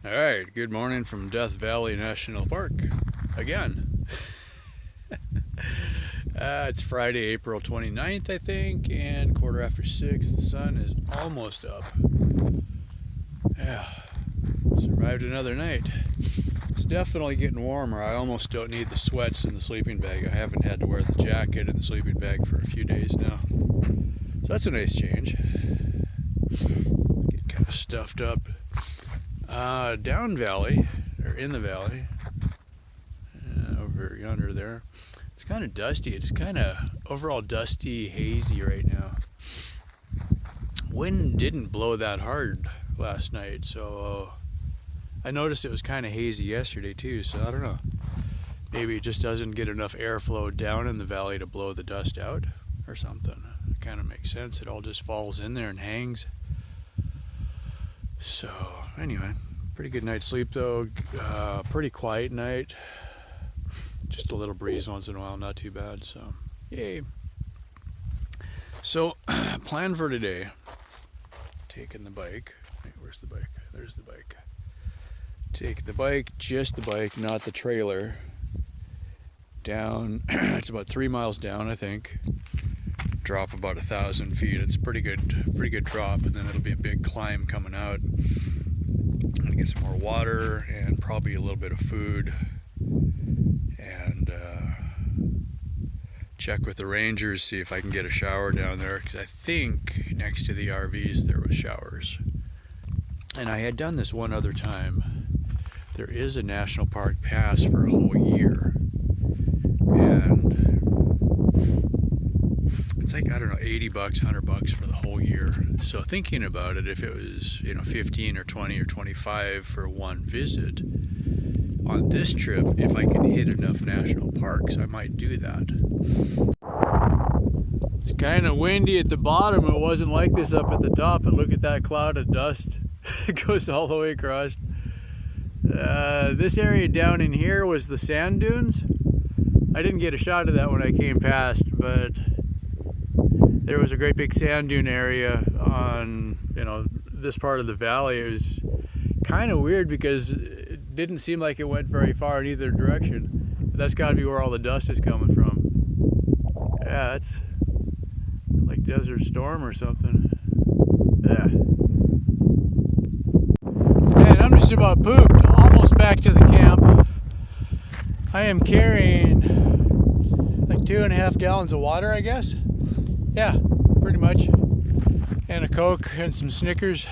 All right, good morning from Death Valley National Park again. It's Friday, April 29th, I think, and 6:15. The sun is almost up. Yeah, survived another night. It's definitely getting warmer. I almost don't need the sweats in the sleeping bag. I haven't had to wear the jacket in the sleeping bag for a few days now. So that's a nice change. Get kind of stuffed up. Down valley, or in the valley, over yonder there, it's kind of dusty. It's kind of overall dusty, hazy right now. Wind didn't blow that hard last night, so I noticed it was kind of hazy yesterday too, so I don't know. Maybe it just doesn't get enough airflow down in the valley to blow the dust out or something. It kind of makes sense. It all just falls in there and hangs. So anyway, pretty good night's sleep though. Pretty quiet night. Just a little breeze once in a while, not too bad. So yay. So plan for today. Taking the bike. Wait, where's the bike? There's the bike. Take the bike, just the bike, not the trailer. Down. It's about 3 miles down, I think. Drop about 1,000 feet. It's a pretty good drop, and then it'll be a big climb coming out. I'm gonna get some more water and probably a little bit of food, and check with the rangers, see if I can get a shower down there, because I think next to the RVs there was showers. And I had done this one other time. There is a national park pass for a whole year, and it's like, I don't know, $80, $100 for the whole year. So thinking about it, if it was, 15 or 20 or 25 for one visit on this trip, if I can hit enough national parks, I might do that. It's kind of windy at the bottom. It wasn't like this up at the top, but look at that cloud of dust. It goes all the way across. This area down in here was the sand dunes. I didn't get a shot of that when I came past, but there was a great big sand dune area on, this part of the valley. It was kind of weird because it didn't seem like it went very far in either direction. But that's got to be where all the dust is coming from. Yeah, it's like Desert Storm or something. Yeah. Man, I'm just about pooped. Almost back to the camp. I am carrying like 2.5 gallons of water, I guess. Yeah, pretty much. And a Coke and some Snickers.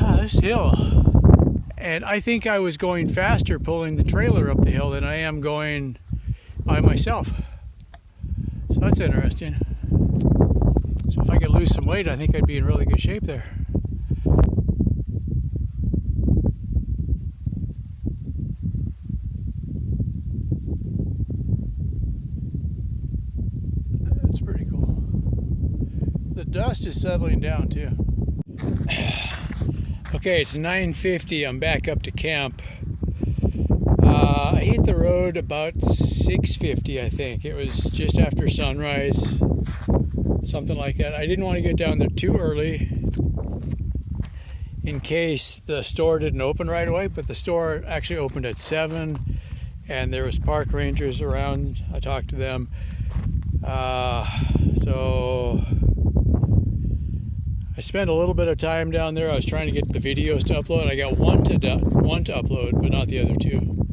This hill. And I think I was going faster pulling the trailer up the hill than I am going by myself. So that's interesting. So if I could lose some weight, I think I'd be in really good shape there. That's pretty cool. The dust is settling down too. Okay, it's 9:50. I'm back up to camp. I hit the road about 6:50, I think. It was just after sunrise, something like that. I didn't want to get down there too early in case the store didn't open right away, but the store actually opened at 7, and there was park rangers around. I talked to them. So I spent a little bit of time down there. I was trying to get the videos to upload. I got one to upload, but not the other two.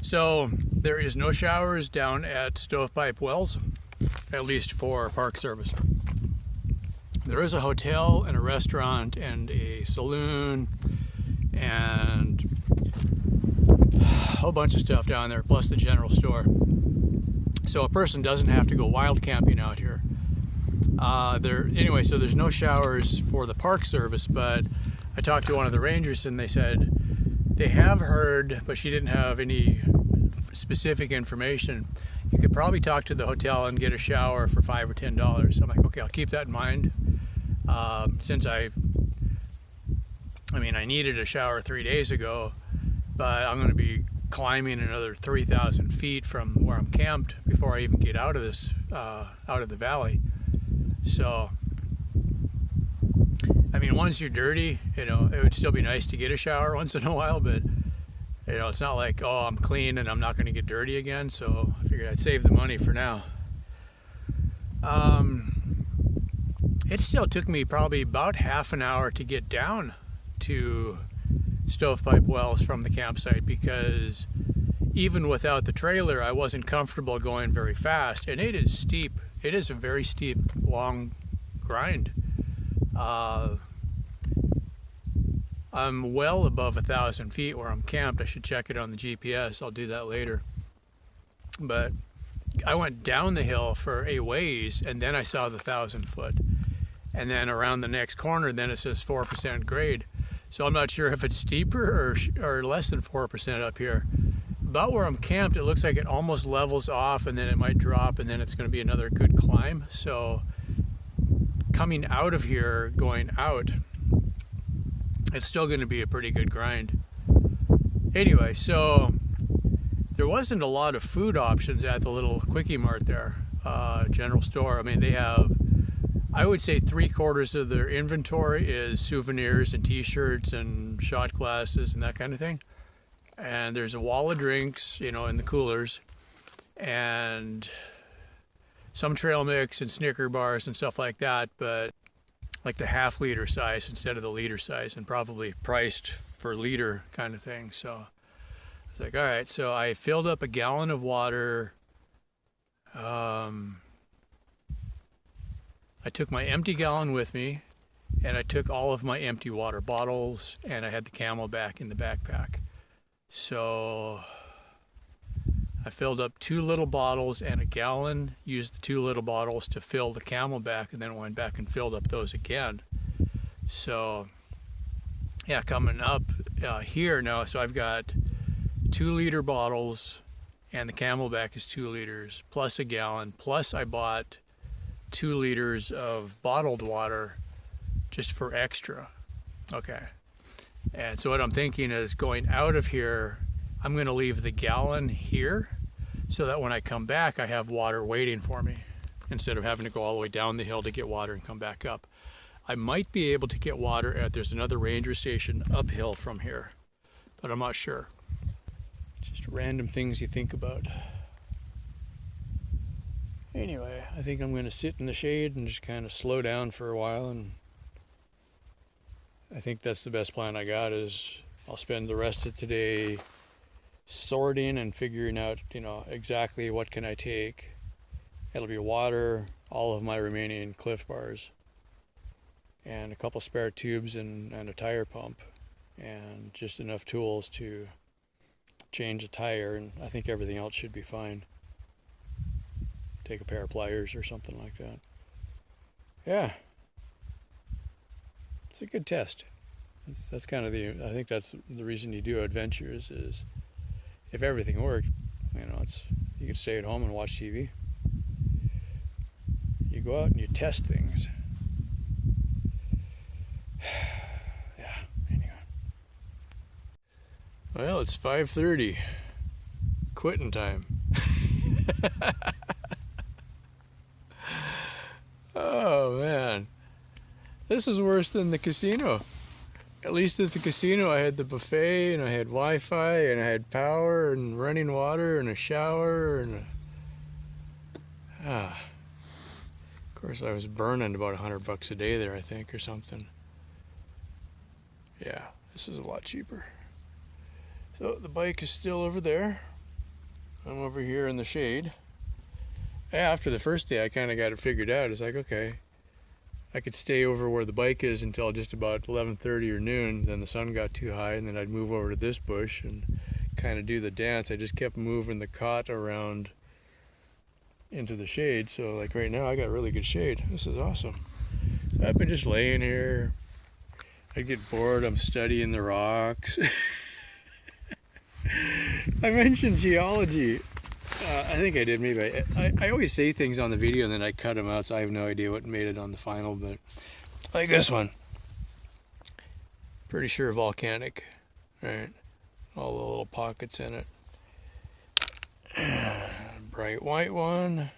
So there is no showers down at Stovepipe Wells, at least for Park Service. There is a hotel and a restaurant and a saloon and a whole bunch of stuff down there, plus the general store. So a person doesn't have to go wild camping out here. Anyway, so there's no showers for the Park Service, but I talked to one of the rangers and they said they have heard, but she didn't have any specific information. You could probably talk to the hotel and get a shower for $5 or $10. I'm like, okay, I'll keep that in mind. Since I needed a shower 3 days ago, but I'm going to be climbing another 3,000 feet from where I'm camped before I even get out of the valley. So I mean, once you're dirty, you know, it would still be nice to get a shower once in a while, but you know, it's not like, oh, I'm clean and I'm not going to get dirty again. So I figured I'd save the money for now. It still took me probably about half an hour to get down to Stovepipe Wells from the campsite, because even without the trailer, I wasn't comfortable going very fast, and it is steep. It is a very steep, long grind. I'm well above 1,000 feet where I'm camped. I should check it on the GPS. I'll do that later. But I went down the hill for a ways, and then I saw the 1,000 foot. And then around the next corner, then it says 4% grade. So I'm not sure if it's steeper or less than 4% up here. About where I'm camped, it looks like it almost levels off, and then it might drop, and then it's going to be another good climb. So coming out of here, going out, it's still going to be a pretty good grind. Anyway, so there wasn't a lot of food options at the little Quickie Mart there, general store. I mean, they have, I would say 3/4 of their inventory is souvenirs and t-shirts and shot glasses and that kind of thing. And there's a wall of drinks, you know, in the coolers, and some trail mix and Snicker bars and stuff like that, but like the half-liter size instead of the liter size, and probably priced for liter kind of thing. So it's like, all right, so I filled up a gallon of water. I took my empty gallon with me, and I took all of my empty water bottles, and I had the Camelback in the backpack. So I filled up 2 little bottles and a gallon, used the 2 little bottles to fill the Camelback, and then went back and filled up those again. So yeah, coming up here now, so I've got 2-liter bottles, and the Camelback is 2 liters, plus a gallon, plus I bought 2 liters of bottled water just for extra. Okay. And so what I'm thinking is, going out of here, I'm going to leave the gallon here so that when I come back, I have water waiting for me instead of having to go all the way down the hill to get water and come back up. I might be able to get water at, there's another ranger station uphill from here, but I'm not sure. Just random things you think about. Anyway, I think I'm going to sit in the shade and just kind of slow down for a while, and I think that's the best plan I got. Is I'll spend the rest of today sorting and figuring out, you know, exactly what can I take. It'll be water, all of my remaining Cliff Bars, and a couple spare tubes and a tire pump, and just enough tools to change a tire, and I think everything else should be fine. Take a pair of pliers or something like that. Yeah. It's a good test. That's kind of I think that's the reason you do adventures, is if everything worked, you know, you could stay at home and watch TV. You go out and you test things. Yeah, anyway. Well, it's 5:30. Quitting time. Oh, man. This is worse than the casino. At least at the casino, I had the buffet, and I had Wi-Fi, and I had power, and running water, and a shower, and of course, I was burning about $100 a day there, I think, or something. Yeah, this is a lot cheaper. So the bike is still over there. I'm over here in the shade. After the first day, I kind of got it figured out. It's like, okay, I could stay over where the bike is until just about 11:30 or noon. Then the sun got too high, and then I'd move over to this bush and kind of do the dance. I just kept moving the cot around into the shade. So like right now, I got really good shade. This is awesome. I've been just laying here. I get bored. I'm studying the rocks. I mentioned geology. I think I did, maybe. I always say things on the video and then I cut them out, so I have no idea what made it on the final, but like this one. Pretty sure volcanic, right? All the little pockets in it. Bright white one.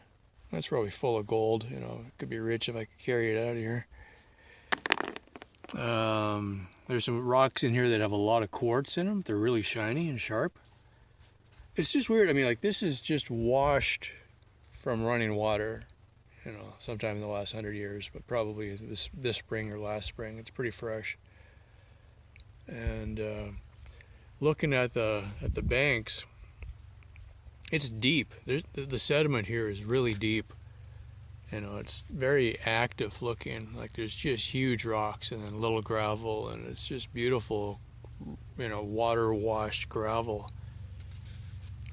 That's probably full of gold, you know. It could be rich if I could carry it out of here. There's some rocks in here that have a lot of quartz in them. They're really shiny and sharp. It's just weird. I mean, like, this is just washed from running water, you know, sometime in the last 100 years, but probably this spring or last spring. It's pretty fresh. And looking at the banks, it's deep. The sediment here is really deep. You know, it's very active looking. Like, there's just huge rocks and then little gravel, and it's just beautiful, you know, water washed gravel.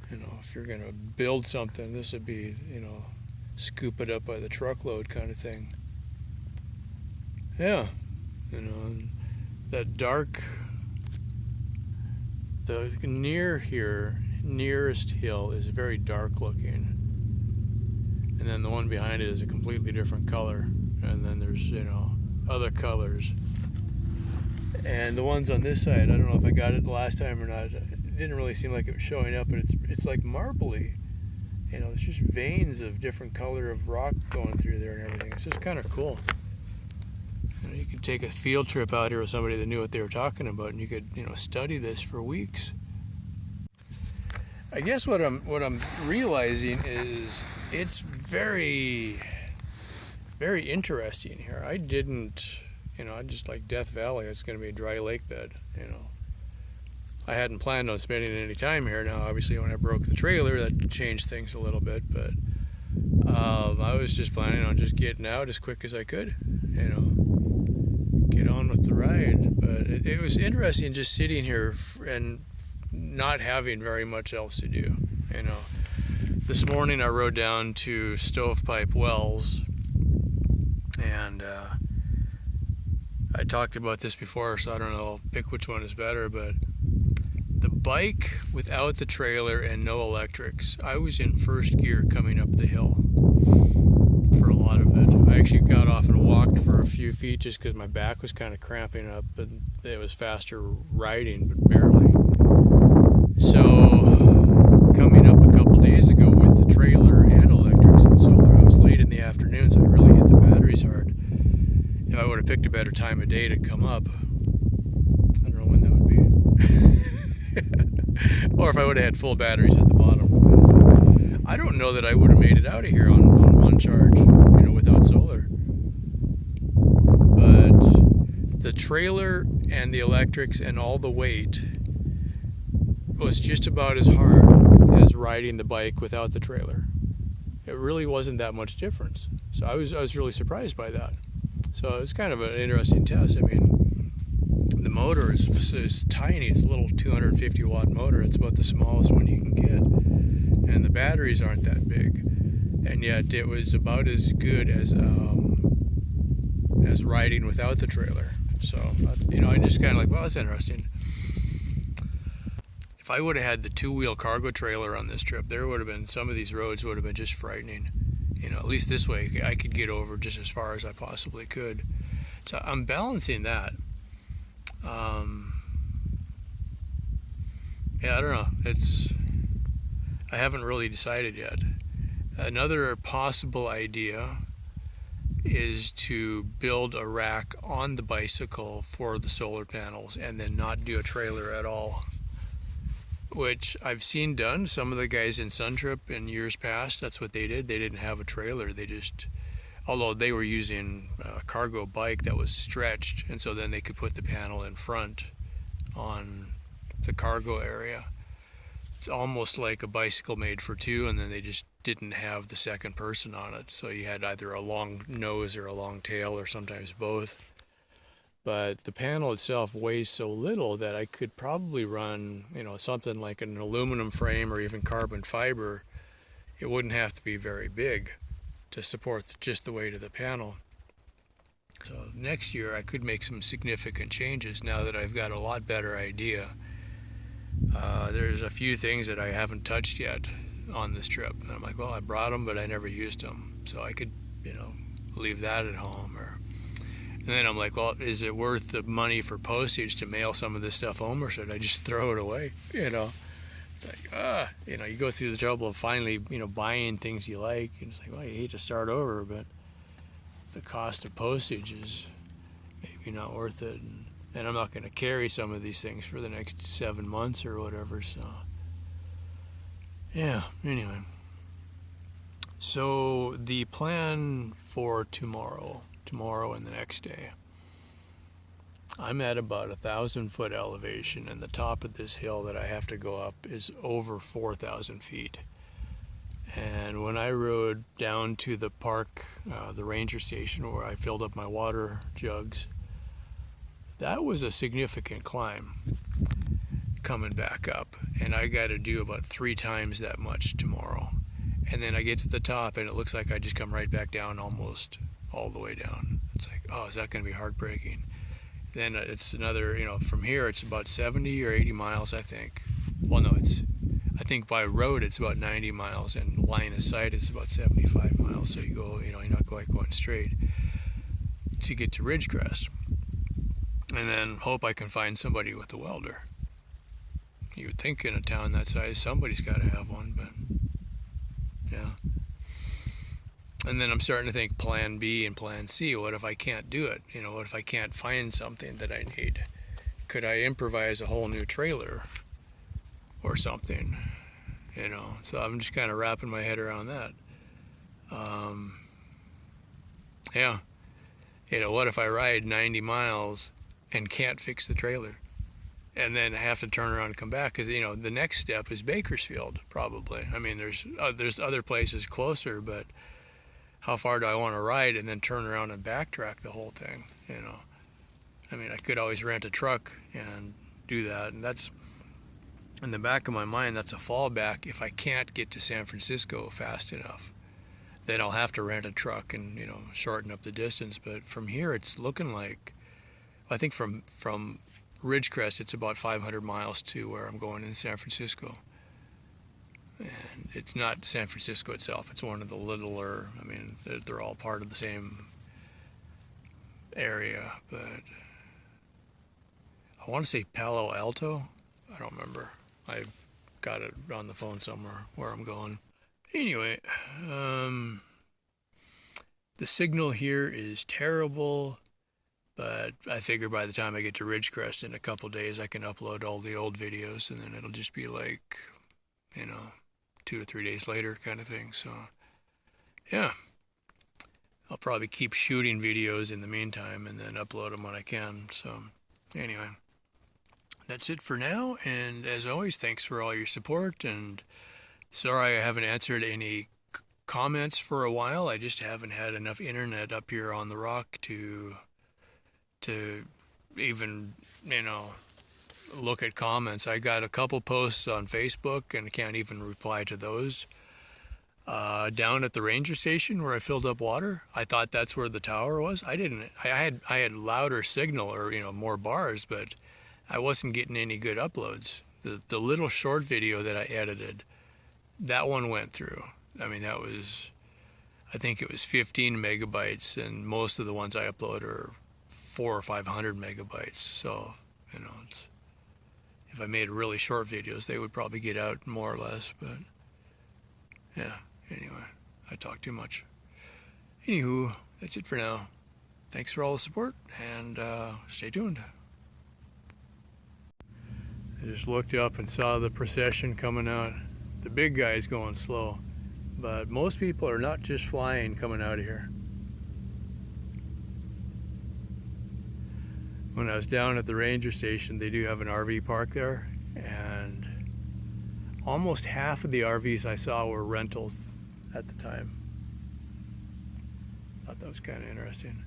You know, if you're gonna build something, this would be, you know, scoop it up by the truckload kind of thing. Yeah, you know, and that dark, the nearest hill is very dark looking. And then the one behind it is a completely different color. And then there's, you know, other colors. And the ones on this side, I don't know if I got it the last time or not. It didn't really seem like it was showing up, but it's like marbly. You know, it's just veins of different color of rock going through there and everything. It's just kind of cool. You know, you could take a field trip out here with somebody that knew what they were talking about, and you could, you know, study this for weeks. I guess what I'm realizing is it's very, very interesting here. I didn't, you know, I just like Death Valley. It's going to be a dry lake bed, you know. I hadn't planned on spending any time here. Now, obviously, when I broke the trailer, that changed things a little bit, but I was just planning on just getting out as quick as I could, you know, get on with the ride. But it was interesting just sitting here and not having very much else to do, you know. This morning I rode down to Stovepipe Wells, and I talked about this before, so I don't know, I'll pick which one is better, but the bike without the trailer and no electrics, I was in first gear coming up the hill for a lot of it. I actually got off and walked for a few feet just because my back was kind of cramping up, but it was faster riding, but barely. So, coming up a couple days ago with the trailer and electrics and solar, I was late in the afternoon, so I really hit the batteries hard. If I would have picked a better time of day to come up, I don't know when that would be. Or if I would have had full batteries at the bottom. I don't know that I would have made it out of here on one charge, you know, without solar. But the trailer and the electrics and all the weight was just about as hard as riding the bike without the trailer. It really wasn't that much difference. So I was really surprised by that. So it's kind of an interesting test. I mean, the motor is tiny. It's a little 250 watt motor. It's about the smallest one you can get. And the batteries aren't that big. And yet it was about as good as riding without the trailer. So, you know, I just kind of like, well, that's interesting. If I would have had the two-wheel cargo trailer on this trip, there would have been, some of these roads would have been just frightening. You know, at least this way I could get over just as far as I possibly could. So I'm balancing that. Yeah, I don't know. I haven't really decided yet. Another possible idea is to build a rack on the bicycle for the solar panels and then not do a trailer at all, which I've seen done. Some of the guys in Suntrip in years past, that's what they did. They didn't have a trailer. They just, although they were using a cargo bike that was stretched, and so then they could put the panel in front on the cargo area. It's almost like a bicycle made for two, and then they just didn't have the second person on it. So you had either a long nose or a long tail, or sometimes both. But the panel itself weighs so little that I could probably run, you know, something like an aluminum frame or even carbon fiber. It wouldn't have to be very big to support just the weight of the panel. So next year I could make some significant changes now that I've got a lot better idea. There's a few things that I haven't touched yet on this trip. And I'm like, well, I brought them, but I never used them. So I could, you know, leave that at home. And then I'm like, well, is it worth the money for postage to mail some of this stuff home, or should I just throw it away? You know, it's like, you know, you go through the trouble of finally, you know, buying things you like. And it's like, well, you hate to start over, but the cost of postage is be not worth it. And I'm not going to carry some of these things for the next 7 months or whatever. So, yeah, anyway. So the plan for tomorrow and the next day, I'm at about 1,000-foot elevation, and the top of this hill that I have to go up is over 4,000 feet. And when I rode down to the park, the ranger station where I filled up my water jugs, that was a significant climb coming back up, and I got to do about 3 times that much tomorrow. And then I get to the top and it looks like I just come right back down, almost all the way down. It's like, oh, is that going to be heartbreaking? Then it's another, from here it's about 70 or 80 miles, I think. Well, no, I think by road it's about 90 miles, and line of sight it's about 75 miles. So you go, you're not quite going straight to get to Ridgecrest. And then hope I can find somebody with a welder. You would think in a town that size somebody's got to have one, but yeah. And then I'm starting to think plan B and plan C. What if I can't do it? What if I can't find something that I need? Could I improvise a whole new trailer or something? So I'm just kind of wrapping my head around that. Yeah. What if I ride 90 miles and can't fix the trailer, and then have to turn around and come back? Because the next step is Bakersfield, probably. I mean, there's other places closer, but how far do I want to ride and then turn around and backtrack the whole thing? I mean, I could always rent a truck and do that, and that's in the back of my mind. That's a fallback if I can't get to San Francisco fast enough. Then I'll have to rent a truck and shorten up the distance. But from here, it's looking like, I think from Ridgecrest, it's about 500 miles to where I'm going in San Francisco. And it's not San Francisco itself. It's one of the littler, they're all part of the same area. But I want to say Palo Alto. I don't remember. I've got it on the phone somewhere where I'm going. Anyway, the signal here is terrible. But I figure by the time I get to Ridgecrest in a couple days, I can upload all the old videos, and then it'll just be like, 2 or 3 days later kind of thing. So, yeah, I'll probably keep shooting videos in the meantime and then upload them when I can. So, anyway, that's it for now. And as always, thanks for all your support. And sorry I haven't answered any comments for a while. I just haven't had enough internet up here on the rock to even, look at comments. I got a couple posts on Facebook and can't even reply to those. Down at the ranger station where I filled up water, I thought that's where the tower was. I had louder signal, or more bars, but I wasn't getting any good uploads. The little short video that I edited, that one went through. I think it was 15 megabytes, and most of the ones I upload are 400 or 500 megabytes. So, if I made really short videos, they would probably get out more or less. But yeah, anyway, I talk too much. Anywho, that's it for now. Thanks for all the support, and stay tuned. I just looked up and saw the procession coming out. The big guy's going slow, but most people are not just flying coming out of here. When I was down at the ranger station, they do have an RV park there, and almost half of the RVs I saw were rentals at the time. Thought that was kind of interesting.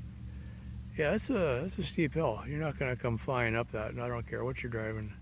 Yeah, that's a steep hill. You're not going to come flying up that, and I don't care what you're driving.